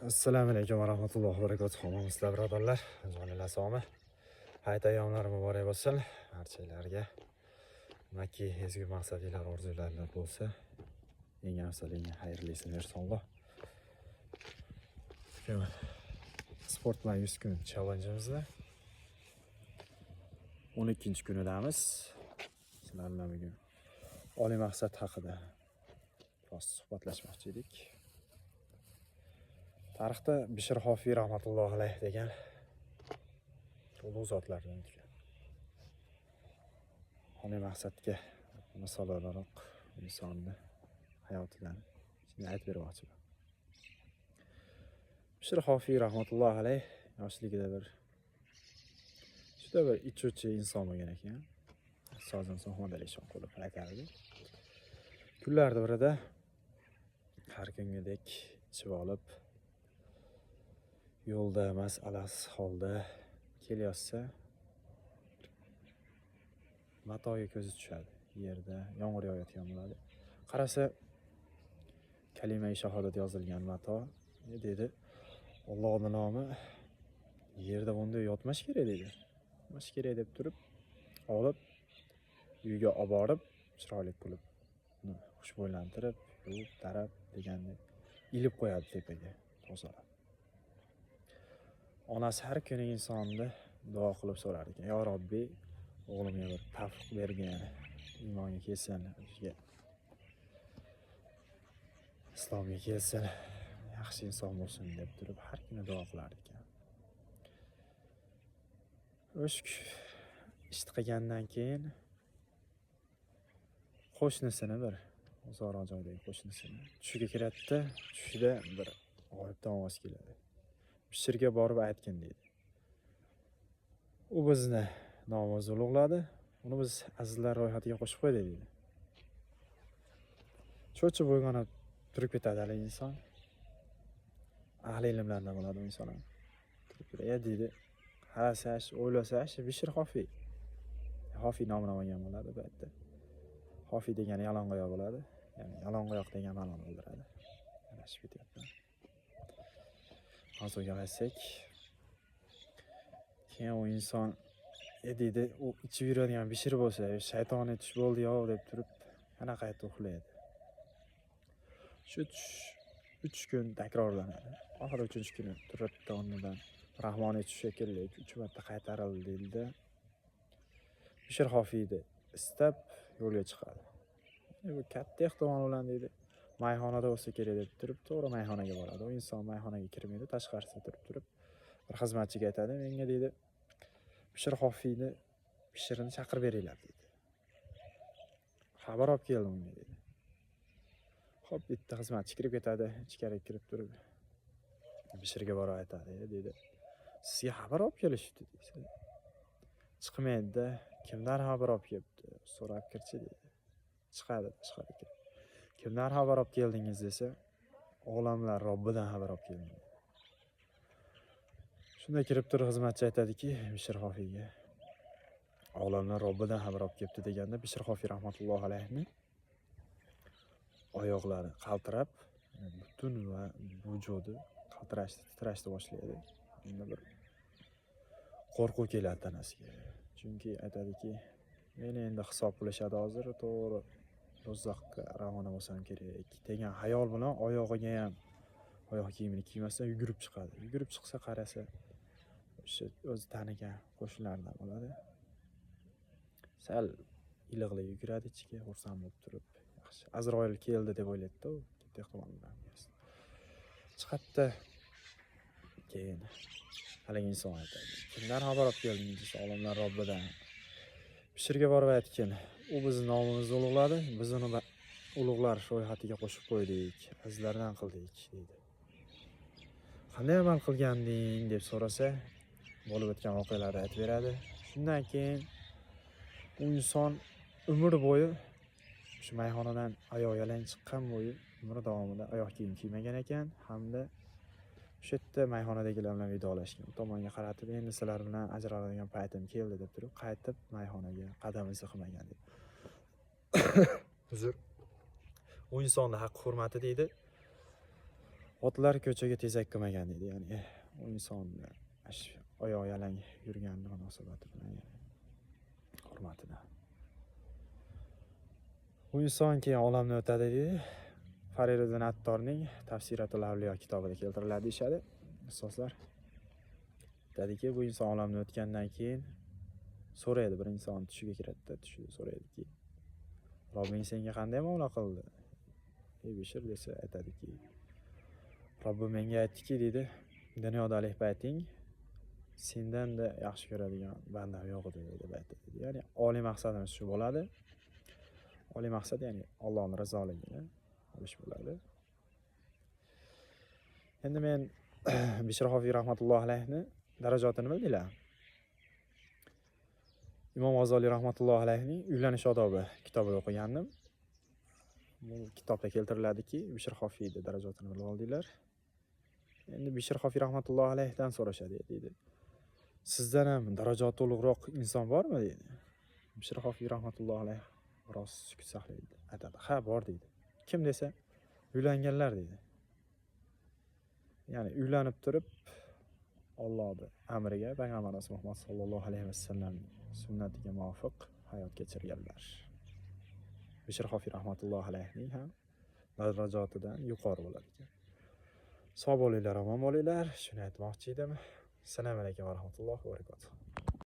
Assalomu alaykum va rahmatullohi va barakatuh. Hammangizlar birodarlar, jonilar sog'mi? Hayit ayyomlari muborak bo'lsin. Barchalarga makki ezgu maqsadlar, orzularlar bo'lsa, eng afzal, eng xayrlisini bersin Alloh. Sport bilan 100 kun challenge'imizda 12-kunidamiz. Sizlar bilan bugun oliy maqsad haqida biroz suhbatlashmoqchi edik. Tarixda Bishr Hofiy rahmatullohi alayh degan ulug' zotlardan o'tgan. Oliy maqsadga misol olaroq insonni hayotidan shuni aytib bermoqchiman. Bishr Hofiy rahmatullohi alayh yoshligida juda bir ichuvchi inson bo'lgan ekan. Sozin Muhammad Alisher qo'lib aytardi. Kunlarda birida har kungidek ichib olib yo'lda masalas holda kelyotsa matoga ko'zi tushadi. Yerda yomg'ir yog'ayotgan bo'ladi. Qarasa kalima-i shahodat yozilgan mato. Dedi, Allohning nomi yerda bunday yotmash kerak dedi. Yotmash kerak deb turib olib uyga olib borib chiroyli qilib xushbo'ylantirib, yuvib, tarab degandek ilib qo'yadi tepaga tozalab. Onasi har kuni insonni duo qilib so'rar ekan: "Ya Robbi, o'g'limga bir tavfiq bergin, iymonga kelsin, islomga kelsin, yaxshi inson bo'lsin" deb turib har kuni duo qilar ekan. O'sha ishni qilgandan keyin qo'shnisini bir uzoq joydagi qo'shnisini tushiga kiradi-da, tushida bir g'oyibdan ovoz keladi. Bishrga borib aytgin deydi. U bizni nomimizni ulug'ladi, uni biz azizlar ro'yxatiga qo'shib qo'ydi deydi. Cho'chib uyg'onib turib ketadi hali inson. Ahli ilmlardan bo'ladi u inson ham. Turib deydi. Qarasash, o'ylasash, Bishr Hofiy. Hofiy nomini olgan bo'ladi bu yerda. Hofiy degani yalang'oyoq bo'ladi. Ya'ni yalang'oyoq degan ma'noni bildiradi. Adashib ketyapman. Hozirga qaytsak, keyin u inson deydi, u ichib yuradigan Bishr bo'lsa, shaytoniy tush bo'ldi-yo deb turib, yana qayta uxlaydi. Shu 3 kun takrorlanadi. Oxiri 3-kuni turibdi o'rnidan. Rahmoniy tush shekilli 3 marta qaytarildi deydi. Bishr Hofiyni istab yo'lga chiqadi. Bu katta ehtimol bilan deydi, mayxonada bo'lsa kerak deb turib, to'g'ri mayxonaga boradi. U inson mayxonaga kirmaydi, tashqarisida turib bir xizmatchiga aytadi: "Menga deydi, Bishr Hofiyni Bishrni chaqirib beringlar" deydi. Xabar olib keldim unga deydi. Xo'p, bitta xizmatchi kirib ketadi, ichkariga kirib turib Bishrga borib aytadi, deydi, "Sizga xabar olib kelishdi" deydi. Chiqmaydi-da, kimdan xabar olib kelibdi? So'rab kirchi deydi. Chiqadi tashqariga. Kimdan xabar olib keldingiz desa, olamlar Robbidan xabar olib keldim. Shunda kirib turib xizmatchi aytadiki, Bishr Hofiyga, olamlar Robbidan xabar olib kelibdi deganda, Bishr Hofiy rahmatullohi alayhi oyoqlari qaltirab, butun va vujudi qaltirashni, titrashni boshlaydi. Endi bir qo'rquv keladi tanasiga. Chunki aytadiki, meni endi hisob qilishadi hozir, to'g'ri do'zaxga ravona bo'lsam kerak degan xayol bilan oyog'iga ham oyoq kiyimini kiymasdan yugurib chiqadi. Yugurib chiqsa qarasa, o'sha o'zi tanigan qo'shnilardan bo'ladi. Sal iliqli yuguradi ichiga, xursand bo'lib turib, yaxshi Azroil keldi deb o'ylaydi-da, u katta ehtimol bilan. Chiqadi. Keyin haligi inson aytadi: "Kimdan xabar olib keldingiz desa, olamlar Robbidan. Bishrga borib aytgin, u bizning nomimizni ulug'ladi, biz uni ulug'lar ro'yxatiga qo'shib qo'ydik, azizlardan qildik" deydi. "Qanday amal qilganding?" deb so'rasa, bo'lib o'tgan voqealarni aytib beradi. Shundan keyin u inson umr bo'yi shu mayxonadan oyoq yalang chiqqan bo'yi umr davomida oyoq kiyim kiymagan ekan, hamda o'sha yerda mayxonadagilar bilan vidolashgan. Tomonga qaratib, "Endi sizlar bilan ajraladigan paytim keldi" deb turib, qaytib mayxonaga qadam siqmagan deb. Uzr. U insonning haq hurmati deydi, otlar ko'chaga tezak qilmagan deydi. Ya'ni u insonni oyoq yalang yurgan munosabati bilan, hurmatida. Bu inson keyin olamdan o'tadi deydi. Fariddin Attorning Tafsiratul Avliyo kitobida keltiriladi deyishadi ustozlar. Dediki, bu inson olamdan o'tgandan keyin so'raydi, bir inson tushiga kiradida, tushida so'raydiki, Robbing senga qanday muomala qildi? Bishir desa aytadiki, Robbim menga aytdiki deydi, dunyodalik payting sendan-da yaxshi ko'radigan bandam yo'q edi deb aytadi. Ya'ni oliy maqsadimiz shu bo'ladi. Oliy maqsad ya'ni Allohning rizoligini olish bo'ladi. Endi men Bishr Xofiy rahmatullohi alayhni darajatini bildinglar. Imom G'azoliy rahmatullohi alayhning Uylanish odobi kitobida o'qigandim. Bu kitobda keltiriladiki, Bishr Xofiyning darajatini bilib oldinglar. Endi Bishr Xofiy rahmatullohi alayhdan so'rashadi deydi. Sizdan ham darajati ulug'roq inson bormi deydi. Bishr Xofiy rahmatullohi alayh biroz sukut saqlaydi. Aytadi, ha bor deydi. Kim desa, uylanganlar deydi. Ya'ni uylanib turib Allohning amriga, payg'ambarimiz Muhammad sallallohu alayhi vasallam sunnatiga muvofiq hayot kechirganlar. Bishr Xofiy rahmatullohi alayhning ham darajatidan yuqori bo'lar ekan. Sog' bo'linglar, omon bo'linglar. Shuni aytmoqchi edim. Assalomu alaykum va rahmatullohi va barakatuh.